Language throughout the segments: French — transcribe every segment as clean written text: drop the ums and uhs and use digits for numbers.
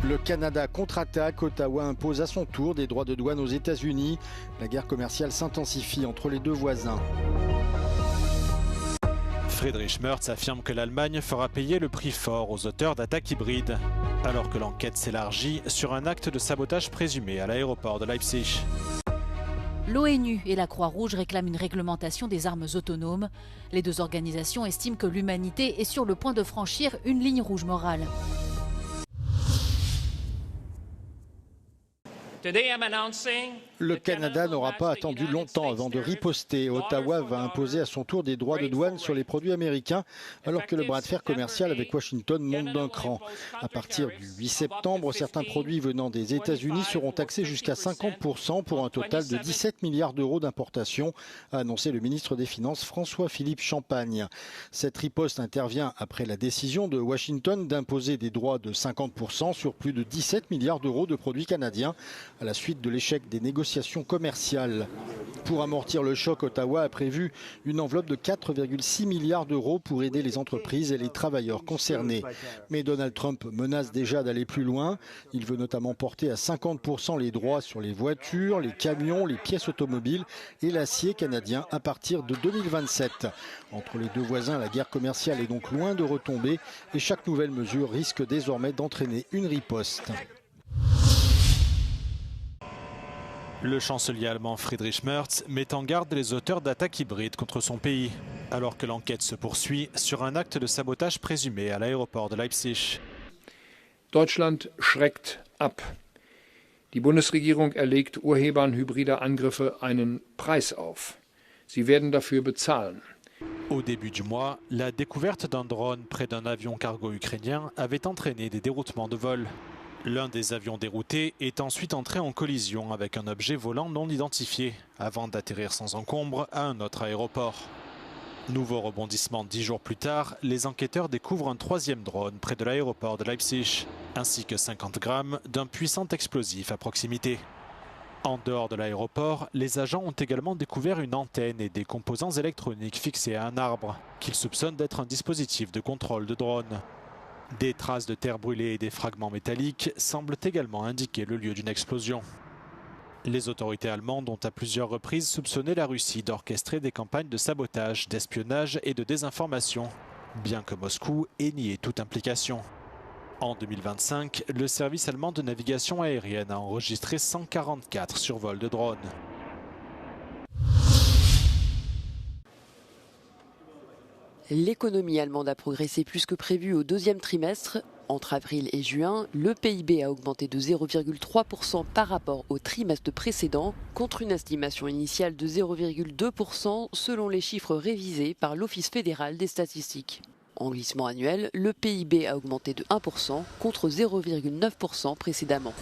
Le Canada contre-attaque, Ottawa impose à son tour des droits de douane aux États-Unis. La guerre commerciale s'intensifie entre les deux voisins. Friedrich Merz affirme que l'Allemagne fera payer le prix fort aux auteurs d'attaques hybrides, alors que l'enquête s'élargit sur un acte de sabotage présumé à l'aéroport de Leipzig. L'ONU et la Croix-Rouge réclament une réglementation des armes autonomes. Les deux organisations estiment que l'humanité est sur le point de franchir une ligne rouge morale. Le Canada n'aura pas attendu longtemps avant de riposter. Ottawa va imposer à son tour des droits de douane sur les produits américains, alors que le bras de fer commercial avec Washington monte d'un cran. À partir du 8 septembre, certains produits venant des États-Unis seront taxés jusqu'à 50% pour un total de 17 milliards d'euros d'importation, a annoncé le ministre des Finances François-Philippe Champagne. Cette riposte intervient après la décision de Washington d'imposer des droits de 50% sur plus de 17 milliards d'euros de produits canadiens, à la suite de l'échec des négociations commerciales. Pour amortir le choc, Ottawa a prévu une enveloppe de 4,6 milliards d'euros pour aider les entreprises et les travailleurs concernés. Mais Donald Trump menace déjà d'aller plus loin. Il veut notamment porter à 50% les droits sur les voitures, les camions, les pièces automobiles et l'acier canadien à partir de 2027. Entre les deux voisins, la guerre commerciale est donc loin de retomber et chaque nouvelle mesure risque désormais d'entraîner une riposte. Le chancelier allemand Friedrich Merz met en garde les auteurs d'attaques hybrides contre son pays, alors que l'enquête se poursuit sur un acte de sabotage présumé à l'aéroport de Leipzig. Deutschland schreckt ab. Die Bundesregierung erlegt Urhebern hybrider Angriffe einen Preis auf. Sie werden dafür bezahlen. Au début du mois, la découverte d'un drone près d'un avion cargo ukrainien avait entraîné des déroutements de vol. L'un des avions déroutés est ensuite entré en collision avec un objet volant non identifié, avant d'atterrir sans encombre à un autre aéroport. Nouveau rebondissement 10 jours plus tard, les enquêteurs découvrent un troisième drone près de l'aéroport de Leipzig, ainsi que 50 grammes d'un puissant explosif à proximité. En dehors de l'aéroport, les agents ont également découvert une antenne et des composants électroniques fixés à un arbre, qu'ils soupçonnent d'être un dispositif de contrôle de drone. Des traces de terre brûlée et des fragments métalliques semblent également indiquer le lieu d'une explosion. Les autorités allemandes ont à plusieurs reprises soupçonné la Russie d'orchestrer des campagnes de sabotage, d'espionnage et de désinformation, bien que Moscou ait nié toute implication. En 2025, le service allemand de navigation aérienne a enregistré 144 survols de drones. L'économie allemande a progressé plus que prévu au deuxième trimestre. Entre avril et juin, le PIB a augmenté de 0,3% par rapport au trimestre précédent, contre une estimation initiale de 0,2% selon les chiffres révisés par l'Office fédéral des statistiques. En glissement annuel, le PIB a augmenté de 1% contre 0,9% précédemment.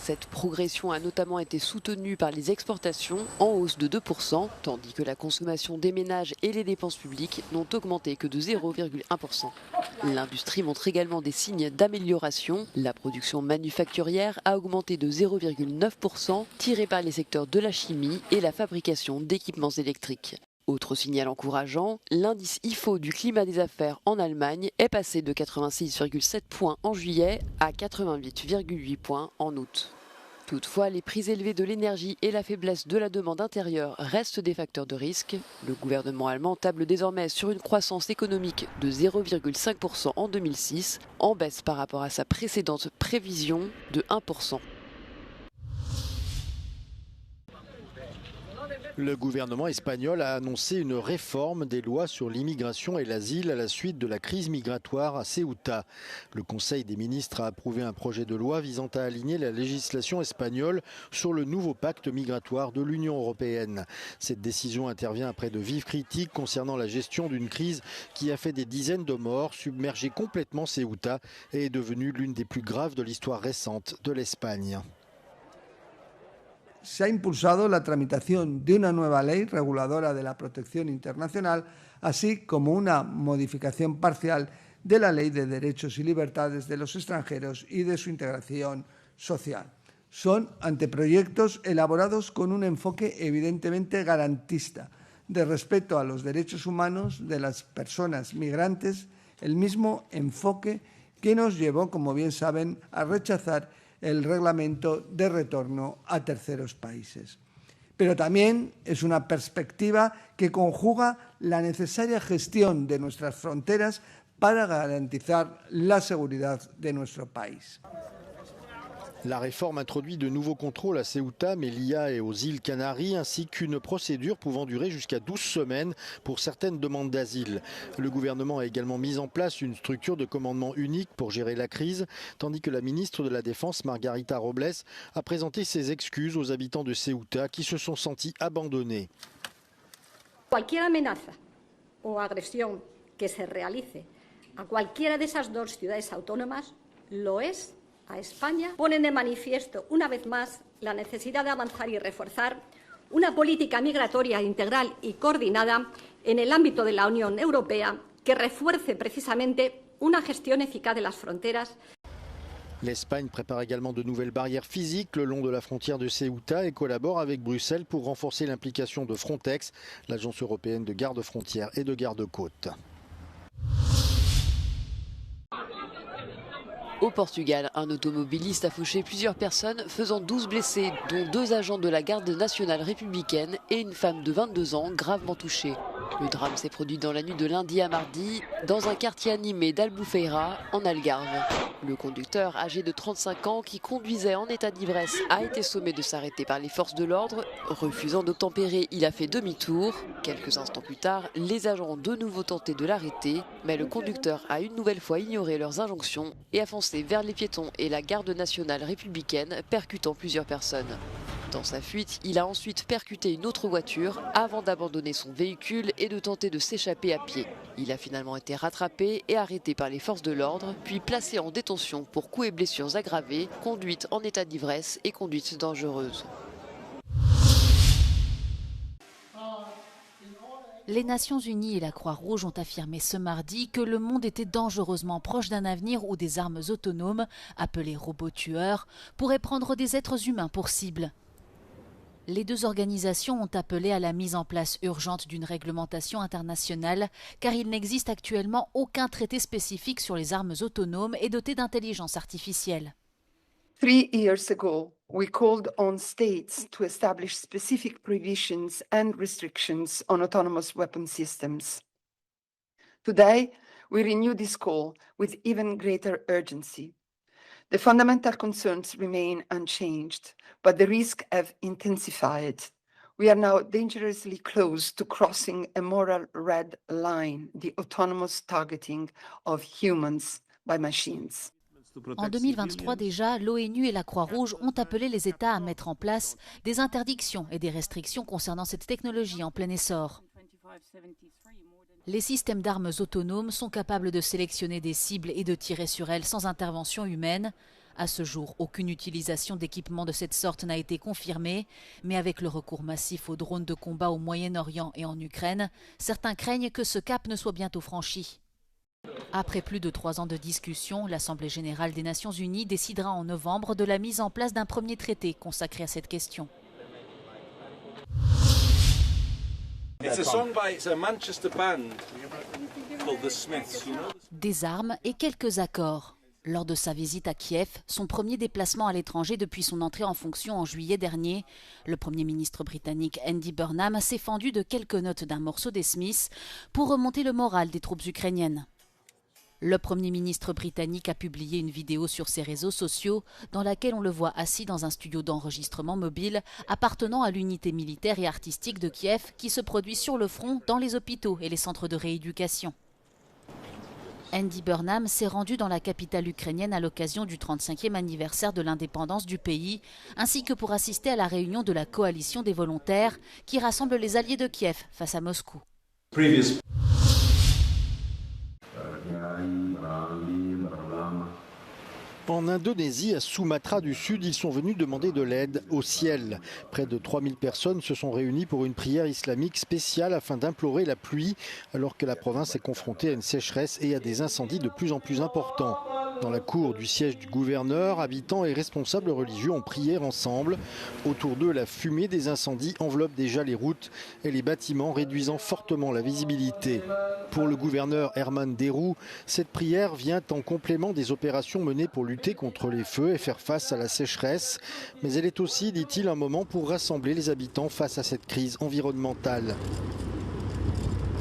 Cette progression a notamment été soutenue par les exportations en hausse de 2%, tandis que la consommation des ménages et les dépenses publiques n'ont augmenté que de 0,1%. L'industrie montre également des signes d'amélioration. La production manufacturière a augmenté de 0,9%, tirée par les secteurs de la chimie et la fabrication d'équipements électriques. Autre signal encourageant, l'indice IFO du climat des affaires en Allemagne est passé de 86,7 points en juillet à 88,8 points en août. Toutefois, les prix élevés de l'énergie et la faiblesse de la demande intérieure restent des facteurs de risque. Le gouvernement allemand table désormais sur une croissance économique de 0,5% en 2006, en baisse par rapport à sa précédente prévision de 1%. Le gouvernement espagnol a annoncé une réforme des lois sur l'immigration et l'asile à la suite de la crise migratoire à Ceuta. Le Conseil des ministres a approuvé un projet de loi visant à aligner la législation espagnole sur le nouveau pacte migratoire de l'Union européenne. Cette décision intervient après de vives critiques concernant la gestion d'une crise qui a fait des dizaines de morts, submergé complètement Ceuta et est devenue l'une des plus graves de l'histoire récente de l'Espagne. Se ha impulsado la tramitación de una nueva ley reguladora de la protección internacional, así como una modificación parcial de la Ley de Derechos y Libertades de los Extranjeros y de su integración social. Son anteproyectos elaborados con un enfoque evidentemente garantista, de respeto a los derechos humanos de las personas migrantes, el mismo enfoque que nos llevó, como bien saben, a rechazar el reglamento de retorno a terceros países. Pero también es una perspectiva que conjuga la necesaria gestión de nuestras fronteras para garantizar la seguridad de nuestro país. La réforme introduit de nouveaux contrôles à Ceuta, Melilla et aux îles Canaries, ainsi qu'une procédure pouvant durer jusqu'à 12 semaines pour certaines demandes d'asile. Le gouvernement a également mis en place une structure de commandement unique pour gérer la crise, tandis que la ministre de la Défense, Margarita Robles, a présenté ses excuses aux habitants de Ceuta qui se sont sentis abandonnés. Cualquier amenaza o agresión que se realice a cualquiera de esas dos ciudades autónomas lo es a España, ponen de manifiesto una vez más la necesidad de avanzar y reforzar una política migratoria integral y coordinada en el ámbito de la Unión Europea que refuerce precisamente una gestión eficaz de las fronteras. L'Espagne prépare également de nouvelles barrières physiques le long de la frontière de Ceuta et collabore avec Bruxelles pour renforcer l'implication de Frontex, l'agence européenne de garde-frontières et de garde-côtes. Au Portugal, un automobiliste a fauché plusieurs personnes, faisant 12 blessés, dont 2 agents de la garde nationale républicaine et une femme de 22 ans gravement touchée. Le drame s'est produit dans la nuit de lundi à mardi, dans un quartier animé d'Albufeira, en Algarve. Le conducteur, âgé de 35 ans, qui conduisait en état d'ivresse, a été sommé de s'arrêter par les forces de l'ordre. Refusant d'obtempérer, il a fait demi-tour. Quelques instants plus tard, les agents ont de nouveau tenté de l'arrêter, mais le conducteur a une nouvelle fois ignoré leurs injonctions et a foncé vers les piétons et la garde nationale républicaine, percutant plusieurs personnes. Dans sa fuite, il a ensuite percuté une autre voiture avant d'abandonner son véhicule et de tenter de s'échapper à pied. Il a finalement été rattrapé et arrêté par les forces de l'ordre, puis placé en détention pour coups et blessures aggravées, conduite en état d'ivresse et conduite dangereuse. Les Nations Unies et la Croix-Rouge ont affirmé ce mardi que le monde était dangereusement proche d'un avenir où des armes autonomes, appelées robots tueurs, pourraient prendre des êtres humains pour cible. Les deux organisations ont appelé à la mise en place urgente d'une réglementation internationale car il n'existe actuellement aucun traité spécifique sur les armes autonomes et dotées d'intelligence artificielle. 3 years ago, we called on states to establish specific provisions and restrictions on autonomous weapon systems. Today, we renew this call with even greater urgency. The fundamental concerns remain unchanged, but the risks have intensified. We are now dangerously close to crossing a moral red line, the autonomous targeting of humans by machines. En 2023 déjà, l'ONU et la Croix-Rouge ont appelé les États à mettre en place des interdictions et des restrictions concernant cette technologie en plein essor. Les systèmes d'armes autonomes sont capables de sélectionner des cibles et de tirer sur elles sans intervention humaine. À ce jour, aucune utilisation d'équipements de cette sorte n'a été confirmée, mais avec le recours massif aux drones de combat au Moyen-Orient et en Ukraine, certains craignent que ce cap ne soit bientôt franchi. Après plus de 3 ans de discussion, l'Assemblée générale des Nations unies décidera en novembre de la mise en place d'un premier traité consacré à cette question. Des armes et quelques accords. Lors de sa visite à Kiev, son premier déplacement à l'étranger depuis son entrée en fonction en juillet dernier, le Premier ministre britannique Andy Burnham s'est fendu de quelques notes d'un morceau des Smiths pour remonter le moral des troupes ukrainiennes. Le Premier ministre britannique a publié une vidéo sur ses réseaux sociaux dans laquelle on le voit assis dans un studio d'enregistrement mobile appartenant à l'unité militaire et artistique de Kiev qui se produit sur le front dans les hôpitaux et les centres de rééducation. Andy Burnham s'est rendu dans la capitale ukrainienne à l'occasion du 35e anniversaire de l'indépendance du pays, ainsi que pour assister à la réunion de la coalition des volontaires qui rassemble les alliés de Kiev face à Moscou. En Indonésie, à Sumatra du Sud, ils sont venus demander de l'aide au ciel. Près de 3000 personnes se sont réunies pour une prière islamique spéciale afin d'implorer la pluie, alors que la province est confrontée à une sécheresse et à des incendies de plus en plus importants. Dans la cour du siège du gouverneur, habitants et responsables religieux ont prié ensemble. Autour d'eux, la fumée des incendies enveloppe déjà les routes et les bâtiments, réduisant fortement la visibilité. Pour le gouverneur Herman Derroux, cette prière vient en complément des opérations menées pour lutter contre les feux et faire face à la sécheresse. Mais elle est aussi, dit-il, un moment pour rassembler les habitants face à cette crise environnementale.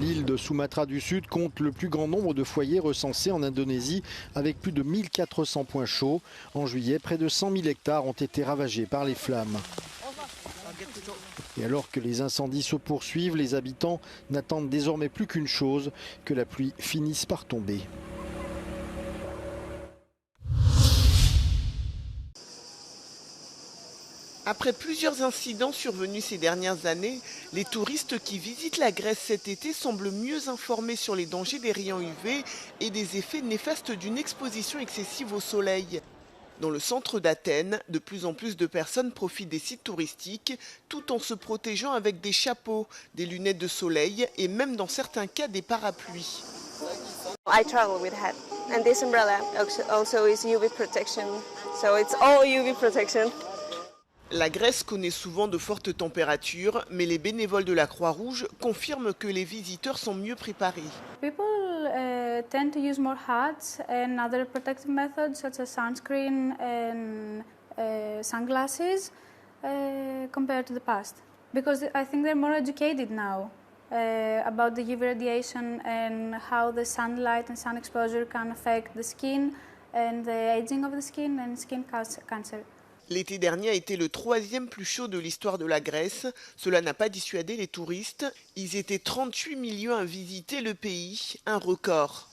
L'île de Sumatra du Sud compte le plus grand nombre de foyers recensés en Indonésie avec plus de 1400 points chauds. En juillet, près de 100 000 hectares ont été ravagés par les flammes. Et alors que les incendies se poursuivent, les habitants n'attendent désormais plus qu'une chose, que la pluie finisse par tomber. Après plusieurs incidents survenus ces dernières années, les touristes qui visitent la Grèce cet été semblent mieux informés sur les dangers des rayons UV et des effets néfastes d'une exposition excessive au soleil. Dans le centre d'Athènes, de plus en plus de personnes profitent des sites touristiques tout en se protégeant avec des chapeaux, des lunettes de soleil et même dans certains cas des parapluies. I travel with hat and this umbrella also is UV protection. So it's all UV protection. La Grèce connaît souvent de fortes températures, mais les bénévoles de la Croix-Rouge confirment que les visiteurs sont mieux préparés. People tend to use more hats and other protective methods such as sunscreen and sunglasses compared to the past. Because I think they're more educated now about the UV radiation and how the sunlight and sun exposure can affect the skin and the aging of the skin and skin cancer. L'été dernier a été le 3e plus chaud de l'histoire de la Grèce. Cela n'a pas dissuadé les touristes. Ils étaient 38 millions à visiter le pays, un record.